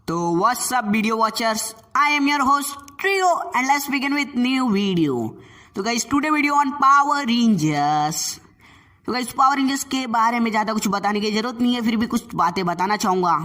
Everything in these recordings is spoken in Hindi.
So what's up video watchers, I am your host Trio and let's begin with new video. तो guys today video on Power Rangers. तो guys Power Rangers के बारे में ज़्यादा कुछ बताने की ज़रूरत नहीं है, फिर भी कुछ बातें बताना चाहूँगा।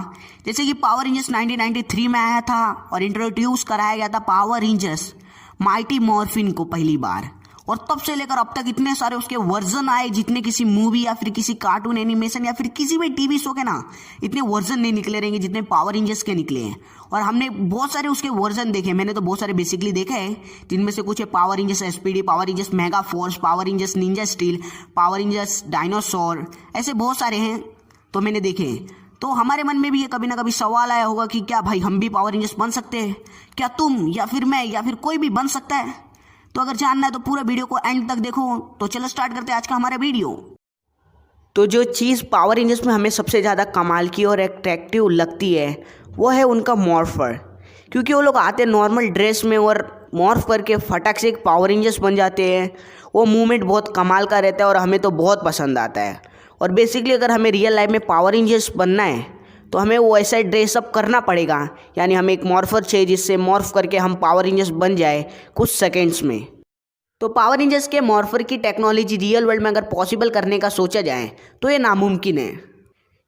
जैसे कि Power Rangers 1993 में आया था और इंट्रोड्यूस कराया गया था पावर रेंजर्स माइटी मॉर्फिन को पहली बार, और तब से लेकर अब तक इतने सारे उसके वर्जन आए जितने किसी मूवी या फिर किसी कार्टून एनिमेशन या फिर किसी भी टीवी शो के ना इतने वर्जन नहीं निकले रहेंगे जितने पावर रेंजर्स के निकले हैं। और हमने बहुत सारे उसके वर्जन देखे, मैंने तो बहुत सारे बेसिकली देखे हैं, जिनमें से कुछ है power rangers SPD, power rangers mega force, power rangers Ninja steel, power rangers dinosaur, ऐसे बहुत सारे हैं तो मैंने देखे हैं। तो हमारे मन में भी ये कभी ना कभी सवाल आया होगा कि क्या भाई हम भी पावर रेंजर्स बन सकते हैं, क्या तुम या फिर मैं या फिर कोई भी बन सकता है? तो अगर जानना है तो पूरा वीडियो को एंड तक देखो। तो चलो स्टार्ट करते हैं आज का हमारा वीडियो। तो जो चीज़ पावर रेंजर्स में हमें सबसे ज़्यादा कमाल की और अट्रैक्टिव लगती है वो है उनका मॉर्फर, क्योंकि वो लोग आते नॉर्मल ड्रेस में और मॉर्फ करके फटाक से एक पावर रेंजर्स बन जाते हैं। वो मूवमेंट बहुत कमाल का रहता है और हमें तो बहुत पसंद आता है। और बेसिकली अगर हमें रियल लाइफ में पावर रेंजर्स बनना है तो हमें वो ऐसा ड्रेसअप करना पड़ेगा, यानी हमें एक मॉर्फर चाहिए जिससे मॉर्फ करके हम पावर रेंजर्स बन जाए कुछ सेकेंड्स में। तो पावर रेंजर्स के मॉर्फर की टेक्नोलॉजी रियल वर्ल्ड में अगर पॉसिबल करने का सोचा जाए तो ये नामुमकिन है,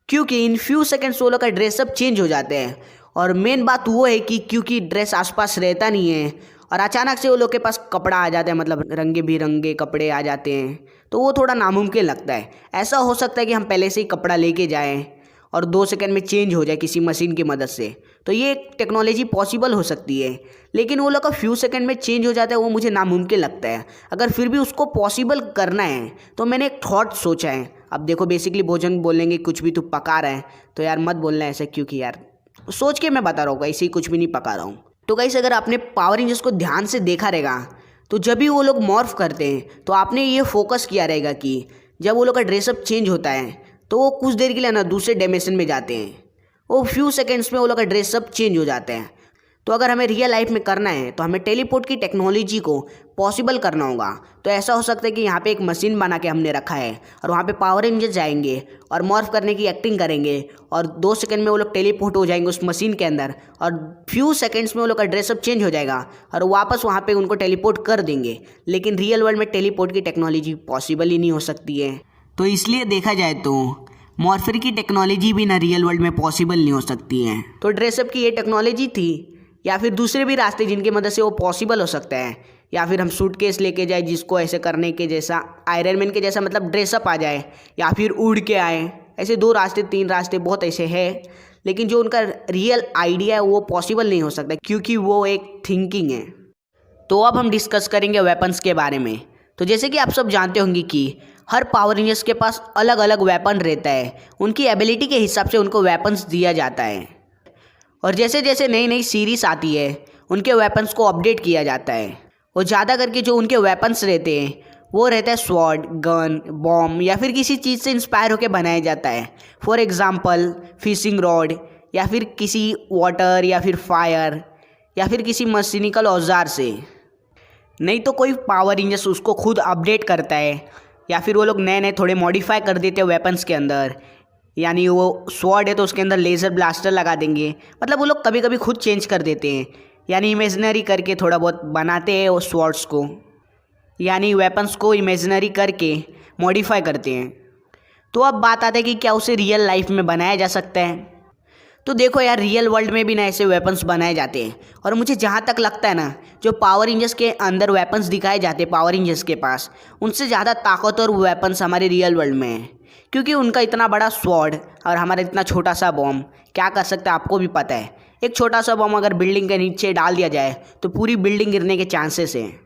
क्योंकि इन फ्यू सेकेंड्स वो लोग का ड्रेसअप चेंज हो जाते हैं। और मेन बात वो है कि क्योंकि ड्रेस आसपास रहता नहीं है और अचानक से वो लोग के पास कपड़ा आ जाता है, मतलब रंगे बिरंगे कपड़े आ जाते हैं, तो वो थोड़ा नामुमकिन लगता है। ऐसा हो सकता है कि हम पहले से ही कपड़ा लेके जाएं और 2 सेकंड में चेंज हो जाए किसी मशीन की मदद से, तो ये टेक्नोलॉजी पॉसिबल हो सकती है। लेकिन वो लोग का फ्यू सेकंड में चेंज हो जाता है, वो मुझे नामुमकिन लगता है। अगर फिर भी उसको पॉसिबल करना है तो मैंने एक थॉट सोचा है। अब देखो बेसिकली भोजन बोलेंगे कुछ भी तू पका रहा है तो यार मत बोलना ऐसा, क्योंकि यार सोच के मैं बता रहा हूँ, ऐसे ही कुछ भी नहीं पका रहा हूँ। तो गाइस अगर आपने पावर रेंजर्स को ध्यान से देखा रहेगा तो जब भी वो लोग मॉर्फ करते हैं तो आपने ये फोकस किया रहेगा कि जब वो लोग का ड्रेसअप चेंज होता है तो वो कुछ देर के लिए ना दूसरे डायमेंशन में जाते हैं, वो फ्यू सेकंड्स में वो लोग का ड्रेसअप चेंज हो जाते हैं। तो अगर हमें रियल लाइफ में करना है तो हमें टेलीपोर्ट की टेक्नोलॉजी को पॉसिबल करना होगा। तो ऐसा हो सकता है कि यहाँ पे एक मशीन बना के हमने रखा है और वहाँ पे पावर रेंजर्स जाएंगे और मॉर्फ करने की एक्टिंग करेंगे और 2 सेकंड में वो लोग टेलीपोर्ट हो जाएंगे उस मशीन के अंदर और फ्यू सेकंड्स में वो लोग का ड्रेसअप चेंज हो जाएगा और वापस वहाँ पे उनको टेलीपोर्ट कर देंगे। लेकिन रियल वर्ल्ड में टेलीपोर्ट की टेक्नोलॉजी पॉसिबल ही नहीं हो सकती है। तो इसलिए देखा जाए तो मॉर्फर की टेक्नोलॉजी भी ना रियल वर्ल्ड में पॉसिबल नहीं हो सकती है। तो ड्रेसअप की ये टेक्नोलॉजी थी, या फिर दूसरे भी रास्ते जिनकी मदद से वो पॉसिबल हो सकता है, या फिर हम सूटकेस लेके जाए जिसको ऐसे करने के जैसा आयरन मैन के जैसा मतलब ड्रेसअप आ जाए, या फिर उड़ के आए। ऐसे 2 रास्ते 3 रास्ते बहुत ऐसे हैं, लेकिन जो उनका रियल आइडिया है वो पॉसिबल नहीं हो सकता क्योंकि वो एक थिंकिंग है। तो अब हम डिस्कस करेंगे वेपन्स के बारे में। तो जैसे कि आप सब जानते होंगे कि हर पावर रेंजर्स के पास अलग अलग वेपन रहता है, उनकी एबिलिटी के हिसाब से उनको वेपन्स दिया जाता है। और जैसे जैसे नई नई सीरीज आती है उनके वेपन्स को अपडेट किया जाता है। और ज़्यादा करके जो उनके वेपन्स रहते हैं वो रहता है स्वॉर्ड, गन, बॉम्ब या फिर किसी चीज़ से इंस्पायर होकर बनाया जाता है। फॉर एग्ज़ाम्पल फिशिंग रॉड, या फिर किसी वाटर या फिर फायर या फिर किसी मशीनिकल औजार से। नहीं तो कोई पावर रेंजर्स उसको खुद अपडेट करता है, या फिर वो लोग नए नए थोड़े मॉडिफाई कर देते हैं वेपन्स के अंदर। यानी वो स्वॉर्ड है तो उसके अंदर लेज़र ब्लास्टर लगा देंगे, मतलब वो लोग कभी कभी खुद चेंज कर देते हैं, यानी इमेजिनरी करके थोड़ा बहुत बनाते हैं वो स्वॉर्ड्स को, यानी वेपन्स को इमेजिनरी करके मॉडिफाई करते हैं। तो अब बात आती है कि क्या उसे रियल लाइफ में बनाया जा सकता है? तो देखो यार रियल वर्ल्ड में भी ना ऐसे वेपन्स बनाए जाते हैं, और मुझे जहाँ तक लगता है ना जो पावर रेंजर्स के अंदर वेपन्स दिखाए जाते हैं पावर रेंजर्स के पास, उनसे ज़्यादा ताकतवर वेपन्स हमारे रियल वर्ल्ड में हैं, क्योंकि उनका इतना बड़ा स्वॉर्ड और हमारा इतना छोटा सा बॉम्ब क्या कर सकता है आपको भी पता है। एक छोटा सा बॉम्ब अगर बिल्डिंग के नीचे डाल दिया जाए तो पूरी बिल्डिंग गिरने के चांसेस हैं।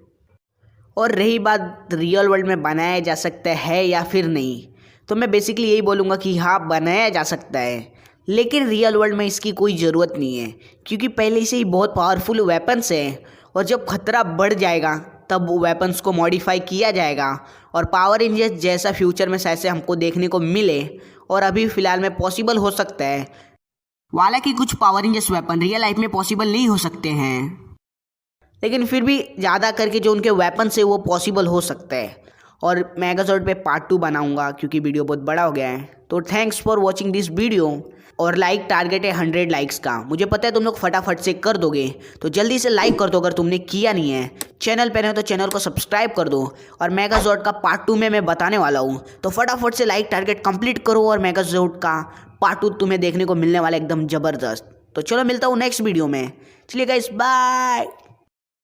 और रही बात रियल वर्ल्ड में बनाया जा सकता है या फिर नहीं, तो मैं बेसिकली यही बोलूँगा कि हाँ बनाया जा सकता है, लेकिन रियल वर्ल्ड में इसकी कोई ज़रूरत नहीं है, क्योंकि पहले से ही बहुत पावरफुल वेपन्स हैं। और जब खतरा बढ़ जाएगा तब वेपन्स को मॉडिफाई किया जाएगा और पावर रेंजर्स जैसा फ्यूचर में शायद से हमको देखने को मिले, और अभी फ़िलहाल में पॉसिबल हो सकता है। हालांकि कुछ power rangers weapon real life में पॉसिबल नहीं हो सकते हैं, लेकिन फिर भी ज़्यादा करके जो उनके वेपन्स है वो पॉसिबल हो सकता है। और मेगाजॉर्ड पे पार्ट 2 बनाऊंगा क्योंकि वीडियो बहुत बड़ा हो गया है। तो thanks for watching this video. और लाइक टारगेट है 100 लाइक्स का। मुझे पता है तुम लोग फटाफट से कर दोगे, तो जल्दी से लाइक कर दो अगर तुमने किया नहीं है। चैनल पे नहीं हो तो चैनल को सब्सक्राइब कर दो। और मेगाजॉर्ड का पार्ट 2 में मैं बताने वाला हूँ, तो फटाफट से लाइक टारगेट कंप्लीट करो और मेगाजॉर्ड का पार्ट 2 तुम्हें देखने को मिलने वाला एकदम ज़बरदस्त। तो चलो मिलता हूँ नेक्स्ट वीडियो में। चलिए गाइस, बाय।